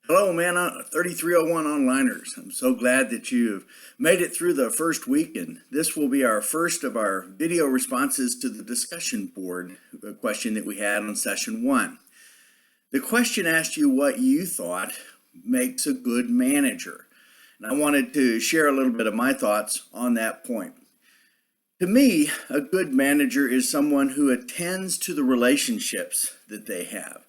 Hello, man. 3301 Onliners. I'm so glad that you've made it through the first week, and this will be our first of our video responses to the discussion board question that we had on session 1. The question asked you what you thought makes a good manager, and I wanted to share a little bit of my thoughts on that point. To me, a good manager is someone who attends to the relationships that they have.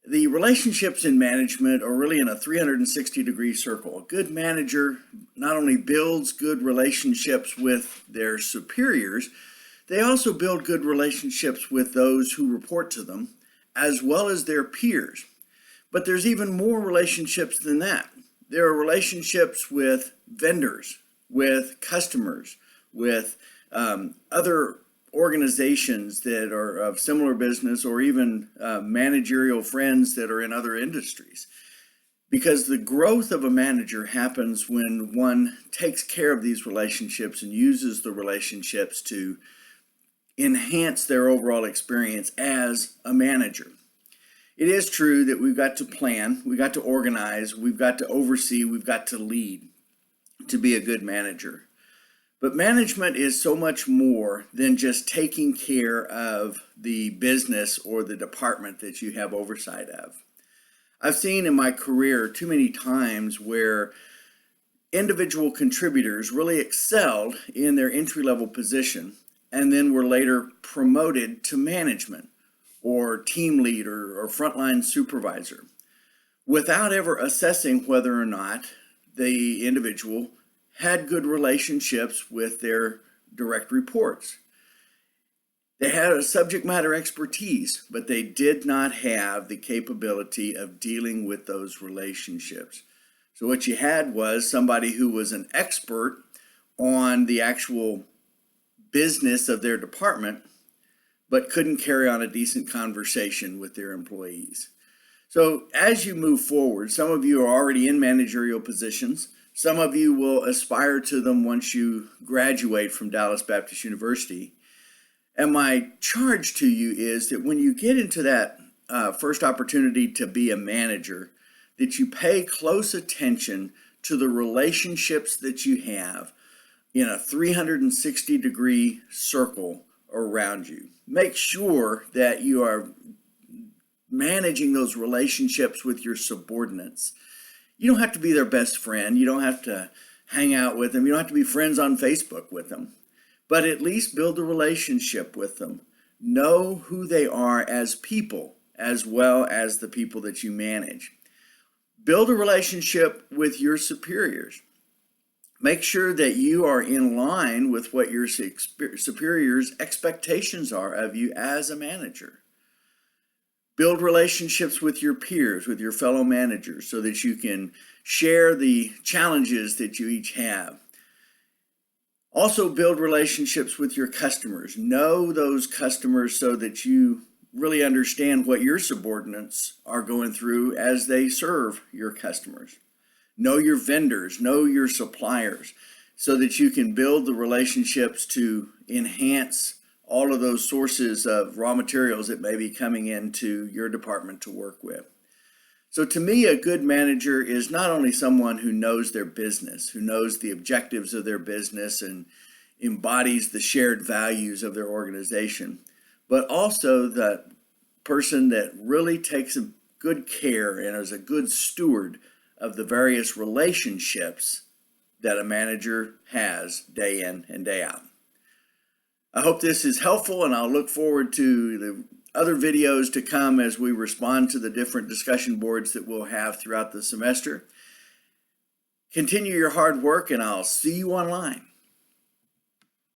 The relationships in management are really in a 360-degree circle. A good manager not only builds good relationships with their superiors, they also build good relationships with those who report to them, as well as their peers. But there's even more relationships than that. There are relationships with vendors, with customers, with other organizations that are of similar business, or even managerial friends that are in other industries. Because the growth of a manager happens when one takes care of these relationships and uses the relationships to enhance their overall experience as a manager. It is true that we've got to plan, we've got to organize, we've got to oversee, we've got to lead to be a good manager. But management is so much more than just taking care of the business or the department that you have oversight of. I've seen in my career too many times where individual contributors really excelled in their entry-level position and then were later promoted to management or team leader or frontline supervisor without ever assessing whether or not the individual had good relationships with their direct reports. They had a subject matter expertise, but they did not have the capability of dealing with those relationships. So what you had was somebody who was an expert on the actual business of their department, but couldn't carry on a decent conversation with their employees. So as you move forward, some of you are already in managerial positions. Some of you will aspire to them once you graduate from Dallas Baptist University. And my charge to you is that when you get into that first opportunity to be a manager, that you pay close attention to the relationships that you have in a 360-degree circle around you. Make sure that you are managing those relationships with your subordinates. You don't have to be their best friend. You don't have to hang out with them. You don't have to be friends on Facebook with them. But at least build a relationship with them. Know who they are as people, as well as the people that you manage. Build a relationship with your superiors. Make sure that you are in line with what your superiors' expectations are of you as a manager. Build relationships with your peers, with your fellow managers, so that you can share the challenges that you each have. Also build relationships with your customers. Know those customers so that you really understand what your subordinates are going through as they serve your customers. Know your vendors, know your suppliers, so that you can build the relationships to enhance all of those sources of raw materials that may be coming into your department to work with. So to me, a good manager is not only someone who knows their business, who knows the objectives of their business and embodies the shared values of their organization, but also the person that really takes a good care and is a good steward of the various relationships that a manager has day in and day out. I hope this is helpful, and I'll look forward to the other videos to come as we respond to the different discussion boards that we'll have throughout the semester. Continue your hard work, and I'll see you online.